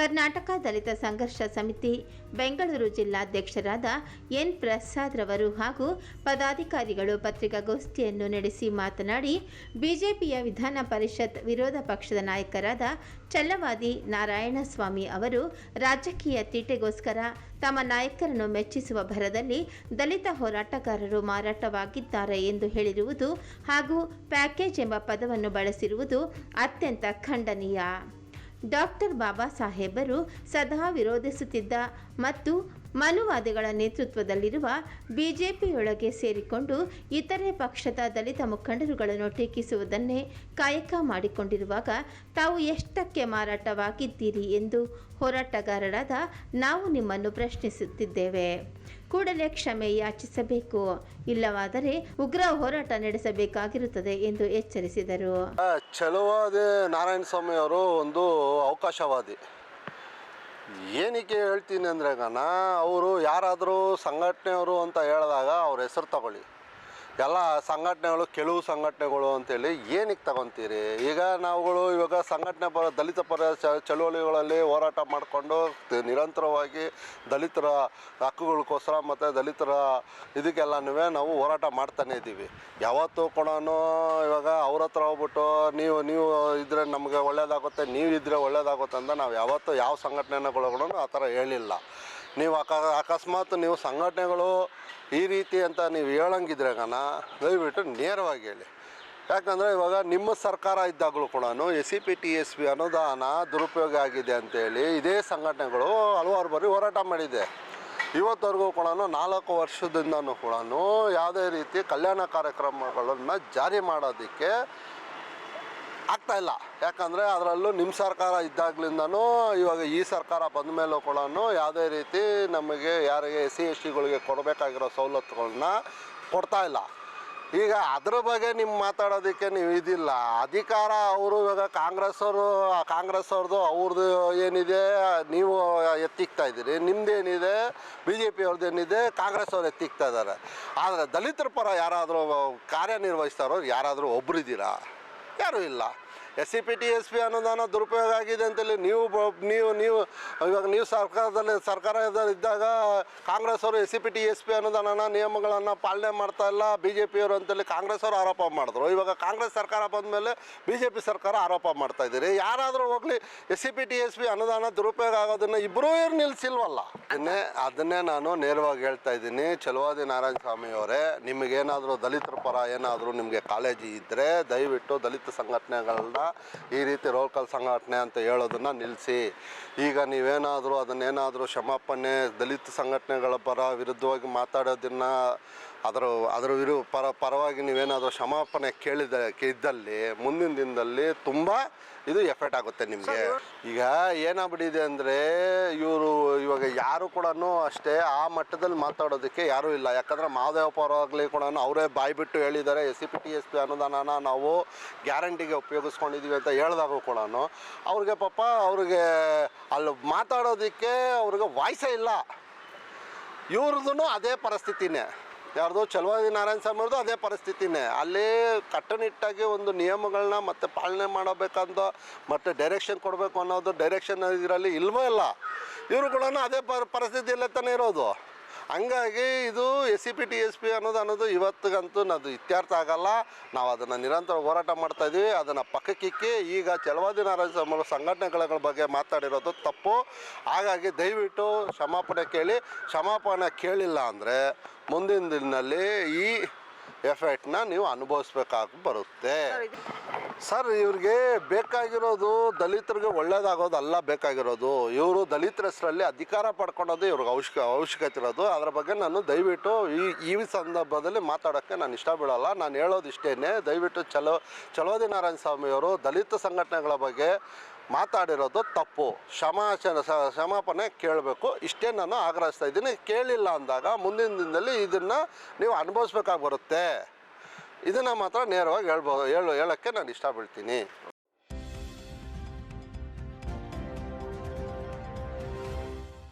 ಕರ್ನಾಟಕ ದಲಿತ ಸಂಘರ್ಷ ಸಮಿತಿ ಬೆಂಗಳೂರು ಜಿಲ್ಲಾಧ್ಯಕ್ಷರಾದ ಎನ್ ಪ್ರಸಾದ್ ರವರು ಹಾಗೂ ಪದಾಧಿಕಾರಿಗಳು ಪತ್ರಿಕಾಗೋಷ್ಠಿಯನ್ನು ನಡೆಸಿ ಮಾತನಾಡಿ, ಬಿಜೆಪಿಯ ವಿಧಾನ ಪರಿಷತ್ ವಿರೋಧ ಪಕ್ಷದ ನಾಯಕರಾದ ಚಲ್ಲವಾದಿ ನಾರಾಯಣಸ್ವಾಮಿ ಅವರು ರಾಜಕೀಯ ತೀಟೆಗೋಸ್ಕರ ತಮ್ಮ ನಾಯಕರನ್ನು ಮೆಚ್ಚಿಸುವ ಭರದಲ್ಲಿ ದಲಿತ ಹೋರಾಟಗಾರರು ಮಾರಾಟವಾಗಿದ್ದಾರೆ ಎಂದು ಹೇಳಿರುವುದು ಹಾಗೂ ಪ್ಯಾಕೇಜ್ ಎಂಬ ಪದವನ್ನು ಬಳಸಿರುವುದು ಅತ್ಯಂತ ಖಂಡನೀಯ. ಡಾಕ್ಟರ್ ಬಾಬಾ ಸಾಹೇಬರು ಸದಾ ವಿರೋಧಿಸುತ್ತಿದ್ದ ಮತ್ತು ಮನುವಾದಿಗಳ ನೇತೃತ್ವದಲ್ಲಿರುವ ಬಿಜೆಪಿಯೊಳಗೆ ಸೇರಿಕೊಂಡು ಇತರೆ ಪಕ್ಷದ ದಲಿತ ಮುಖಂಡರುಗಳನ್ನು ಟೀಕಿಸುವುದನ್ನೇ ಕಾಯಕ ಮಾಡಿಕೊಂಡಿರುವಾಗ ತಾವು ಎಷ್ಟಕ್ಕೆ ಮಾರಾಟವಾಗಿದ್ದೀರಿ ಎಂದು ಹೋರಾಟಗಾರರಾದ ನಾವು ನಿಮ್ಮನ್ನು ಪ್ರಶ್ನಿಸುತ್ತಿದ್ದೇವೆ. ಕೂಡಲೇ ಕ್ಷಮೆ ಯಾಚಿಸಬೇಕು, ಇಲ್ಲವಾದರೆ ಉಗ್ರ ಹೋರಾಟ ನಡೆಸಬೇಕಾಗಿರುತ್ತದೆ ಎಂದು ಎಚ್ಚರಿಸಿದರು. ಚಲವಾದಿ ನಾರಾಯಣಸ್ವಾಮಿ ಅವರು ಒಂದು ಅವಕಾಶವಾದಿ. ಏನಕ್ಕೆ ಹೇಳ್ತೀನಿ ಅಂದರೆ ಅವರು ಯಾರಾದರೂ ಸಂಘಟನೆಯವರು ಅಂತ ಹೇಳಿದಾಗ ಅವ್ರ ಹೆಸರು ತಗೊಳ್ಳಿ. ಎಲ್ಲ ಸಂಘಟನೆಗಳು ಕೆಲವು ಸಂಘಟನೆಗಳು ಅಂತೇಳಿ ಏನಕ್ಕೆ ತಗೊತೀರಿ? ಈಗ ನಾವುಗಳು ಇವಾಗ ಸಂಘಟನೆ ದಲಿತ ಪರ ಚಳುವಳಿಗಳಲ್ಲಿ ಹೋರಾಟ ಮಾಡಿಕೊಂಡು ನಿರಂತರವಾಗಿ ದಲಿತರ ಹಕ್ಕುಗಳಿಗೋಸ್ಕರ ಮತ್ತು ದಲಿತರ ಇದಕ್ಕೆಲ್ಲನೂ ನಾವು ಹೋರಾಟ ಮಾಡ್ತಾನೇ ಇದ್ದೀವಿ. ಯಾವತ್ತೂ ಕೂಡ ಇವಾಗ ಅವ್ರ ಹತ್ರ ಹೋಗ್ಬಿಟ್ಟು ನೀವು ಇದ್ದರೆ ನಮಗೆ ಒಳ್ಳೇದಾಗುತ್ತೆ, ನೀವು ಇದ್ದರೆ ಒಳ್ಳೇದಾಗುತ್ತೆ ಅಂತ ನಾವು ಯಾವತ್ತೂ ಯಾವ ಸಂಘಟನೆಗಳೂ ಆ ಥರ ಹೇಳಿಲ್ಲ. ನೀವು ಅಕಸ್ಮಾತ್ ನೀವು ಸಂಘಟನೆಗಳು ಈ ರೀತಿ ಅಂತ ನೀವು ಹೇಳಂಗಿದ್ರೆ ದಯವಿಟ್ಟು ನೇರವಾಗಿ ಹೇಳಿ. ಯಾಕಂದರೆ ಇವಾಗ ನಿಮ್ಮ ಸರ್ಕಾರ ಇದ್ದಾಗಲೂ ಕೂಡ SCPTSP ಅನುದಾನ ದುರುಪಯೋಗ ಆಗಿದೆ ಅಂತೇಳಿ ಇದೇ ಸಂಘಟನೆಗಳು ಹಲವಾರು ಬಾರಿ ಹೋರಾಟ ಮಾಡಿದೆ. ಇವತ್ತವರೆಗೂ ಕೂಡ 4 ವರ್ಷದಿಂದನೂ ಕೂಡ ಯಾವುದೇ ರೀತಿ ಕಲ್ಯಾಣ ಕಾರ್ಯಕ್ರಮಗಳನ್ನು ಜಾರಿ ಮಾಡೋದಕ್ಕೆ ಆಗ್ತಾಯಿಲ್ಲ. ಯಾಕಂದರೆ ಅದರಲ್ಲೂ ನಿಮ್ಮ ಸರ್ಕಾರ ಇದ್ದಾಗಲಿಂದನೂ ಇವಾಗ ಈ ಸರ್ಕಾರ ಬಂದ ಮೇಲೂ ಕೂಡ ಯಾವುದೇ ರೀತಿ ನಮಗೆ ಯಾರಿಗೆ SC/STಗಳಿಗೆ ಕೊಡಬೇಕಾಗಿರೋ ಸವಲತ್ತುಗಳನ್ನ ಕೊಡ್ತಾಯಿಲ್ಲ. ಈಗ ಅದ್ರ ಬಗ್ಗೆ ನಿಮ್ಮ ಮಾತಾಡೋದಕ್ಕೆ ನೀವು ಇದಿಲ್ಲ. ಅಧಿಕಾರ ಅವರು ಇವಾಗ ಕಾಂಗ್ರೆಸ್ ಅವ್ರದ್ದು ಅವ್ರದ್ದು ಏನಿದೆ ನೀವು ಎತ್ತಿಕ್ತಾ ಇದ್ದೀರಿ, ನಿಮ್ಮದೇನಿದೆ BJP ಅವ್ರದ್ದು ಏನಿದೆ ಕಾಂಗ್ರೆಸ್ ಅವ್ರು ಎತ್ತಿಕ್ತಾ ಇದ್ದಾರೆ. ಆದರೆ ದಲಿತರ ಪರ ಯಾರಾದರೂ ಕಾರ್ಯನಿರ್ವಹಿಸ್ತಾರೋ ಯಾರಾದರೂ ಒಬ್ಬರಿದ್ದೀರಾ? ಯಾರೂ ಇಲ್ಲ. SCPTSP ಅನುದಾನ ದುರುಪಯೋಗ ಆಗಿದೆ ಅಂತೇಳಿ ನೀವು ಇವಾಗ ನೀವು ಸರ್ಕಾರದಲ್ಲಿ ಇದ್ದಾಗ ಕಾಂಗ್ರೆಸ್ ಅವರು SCPTSP ಅನುದಾನನ ನಿಯಮಗಳನ್ನು ಪಾಲನೆ ಮಾಡ್ತಾ ಇಲ್ಲ BJP ಅವರು ಅಂತೇಳಿ ಕಾಂಗ್ರೆಸ್ ಅವರು ಆರೋಪ ಮಾಡಿದ್ರು. ಇವಾಗ ಕಾಂಗ್ರೆಸ್ ಸರ್ಕಾರ ಬಂದ ಮೇಲೆ BJP ಸರ್ಕಾರ ಆರೋಪ ಮಾಡ್ತಾ ಇದ್ದೀರಿ. ಯಾರಾದರೂ ಹೋಗಲಿ SCPTSP ಅನುದಾನ ದುರುಪಯೋಗ ಆಗೋದನ್ನು ಇಬ್ಬರೂ ನಿಲ್ಲಿಸಿಲ್ವಲ್ಲ. ಅದನ್ನೇ ನಾನು ನೇರವಾಗಿ ಹೇಳ್ತಾ ಇದ್ದೀನಿ. ಚಲವಾದಿ ನಾರಾಯಣಸ್ವಾಮಿ ಅವರೇ, ನಿಮಗೇನಾದರೂ ದಲಿತರ ಪರ ಏನಾದರೂ ನಿಮಗೆ ಕಾಳಜಿ ಇದ್ದರೆ ದಯವಿಟ್ಟು ದಲಿತ ಸಂಘಟನೆಗಳನ್ನ ಈ ರೀತಿ ರೋಲ್ಕಲ್ ಸಂಘಟನೆ ಅಂತ ಹೇಳೋದನ್ನು ನಿಲ್ಲಿಸಿ. ಈಗ ನೀವೇನಾದರೂ ಅದನ್ನೇನಾದರೂ ಕ್ಷಮಾಪಣೆ ದಲಿತ ಸಂಘಟನೆಗಳ ಪರ ವಿರುದ್ಧವಾಗಿ ಮಾತಾಡೋದನ್ನು ಅದರ ಪರವಾಗಿ ನೀವೇನಾದರೂ ಕ್ಷಮಾಪಣೆ ಇದ್ದಲ್ಲಿ ಮುಂದಿನ ದಿನದಲ್ಲಿ ತುಂಬ ಇದು ಎಫೆಕ್ಟ್ ಆಗುತ್ತೆ ನಿಮಗೆ. ಈಗ ಏನಾಗ್ಬಿಟ್ಟಿದೆ ಅಂದರೆ ಇವಾಗ ಯಾರು ಕೂಡ ಅಷ್ಟೇ ಆ ಮಟ್ಟದಲ್ಲಿ ಮಾತಾಡೋದಕ್ಕೆ ಯಾರೂ ಇಲ್ಲ. ಯಾಕಂದರೆ ಮಹದೇವಪ್ಪ ಅವರಾಗಲಿ ಕೂಡ ಅವರೇ ಬಾಯ್ಬಿಟ್ಟು ಹೇಳಿದ್ದಾರೆ SCPTSP ಅನುದಾನನ ನಾವು ಗ್ಯಾರಂಟಿಗೆ ಉಪಯೋಗಿಸ್ಕೊಂಡಿದ್ದೀವಿ ಅಂತ ಹೇಳಿದಾಗ ಕೂಡ ಅವ್ರಿಗೆ ಅವ್ರಿಗೆ ಅಲ್ಲಿ ಮಾತಾಡೋದಕ್ಕೆ ಅವ್ರಿಗೆ ವಾಯ್ಸೇ ಇಲ್ಲ. ಇವ್ರದ್ದು ಅದೇ ಪರಿಸ್ಥಿತಿನೇ, ಯಾರ್ದು ಚಲವಾದಿ ನಾರಾಯಣಸ್ವಾಮಿ ಅವ್ರದ್ದು ಅದೇ ಪರಿಸ್ಥಿತಿನೇ. ಅಲ್ಲಿ ಕಟ್ಟುನಿಟ್ಟಾಗಿ ಒಂದು ನಿಯಮಗಳನ್ನ ಮತ್ತು ಪಾಲನೆ ಮಾಡಬೇಕಂತ ಮತ್ತು ಡೈರೆಕ್ಷನ್ ಕೊಡಬೇಕು ಅನ್ನೋದು ಡೈರೆಕ್ಷನ್ ಇದರಲ್ಲಿ ಇಲ್ವೇ ಇಲ್ಲ. ಇವರು ಕೂಡ ಅದೇ ಪರಿಸ್ಥಿತಿಯಲ್ಲೇ ತಾನೇ ಇರೋದು. ಹಂಗಾಗಿ ಇದು SCPTSP ಅನ್ನೋದು ಇವತ್ತಿಗಂತೂ ಅದು ಇತ್ಯರ್ಥ ಆಗಲ್ಲ. ನಾವು ಅದನ್ನು ನಿರಂತರ ಹೋರಾಟ ಮಾಡ್ತಾಯಿದ್ದೀವಿ. ಅದನ್ನು ಪಕ್ಕಕ್ಕಿಕ್ಕಿ ಈಗ ಚಲವಾದಿ ನಾರಾಯಣಸ್ವಾಮಿ ಸಂಘಟನೆಗಳ ಬಗ್ಗೆ ಮಾತಾಡಿರೋದು ತಪ್ಪು. ಹಾಗಾಗಿ ದಯವಿಟ್ಟು ಕ್ಷಮಾಪಣೆ ಕೇಳಿ. ಕ್ಷಮಾಪಣೆ ಕೇಳಿಲ್ಲ ಅಂದರೆ ಮುಂದಿನ ದಿನದಲ್ಲಿ ಈ ಎಫೆಕ್ಟ್ನ ನೀವು ಅನುಭವಿಸ್ಬೇಕಾಗಿ ಬರುತ್ತೆ. ಸರ್, ಇವ್ರಿಗೆ ಬೇಕಾಗಿರೋದು ದಲಿತರಿಗೆ ಒಳ್ಳೇದಾಗೋದಲ್ಲ ಬೇಕಾಗಿರೋದು. ಇವರು ದಲಿತರ ಹೆಸರಲ್ಲಿ ಅಧಿಕಾರ ಪಡ್ಕೊಳೋದು ಇವ್ರಿಗೆ ಅವಶ್ಯಕತೆ ಇರೋದು. ಅದರ ಬಗ್ಗೆ ನಾನು ದಯವಿಟ್ಟು ಈ ಸಂದರ್ಭದಲ್ಲಿ ಮಾತಾಡೋಕ್ಕೆ ನಾನು ಇಷ್ಟ ಬೀಳಲ್ಲ. ನಾನು ಹೇಳೋದು ಇಷ್ಟೇ, ದಯವಿಟ್ಟು ಚಲವಾದಿ ನಾರಾಯಣಸ್ವಾಮಿ ಅವರು ದಲಿತ ಸಂಘಟನೆಗಳ ಬಗ್ಗೆ ಮಾತಾಡಿರೋದು ತಪ್ಪು. ಕ್ಷಮಾಪಣೆ ಕೇಳಬೇಕು. ಇಷ್ಟೇ ನಾನು ಆಗ್ರಹಿಸ್ತಾ ಇದ್ದೀನಿ. ಕೇಳಿಲ್ಲ ಅಂದಾಗ ಮುಂದಿನ ದಿನದಲ್ಲಿ ಇದನ್ನು ನೀವು ಅನುಭವಿಸ್ಬೇಕಾಗಿ ಬರುತ್ತೆ. ಇದನ್ನು ಮಾತ್ರ ನೇರವಾಗಿ ಹೇಳೋಕ್ಕೆ ನಾನು ಇಷ್ಟ ಬೀಳ್ತೀನಿ.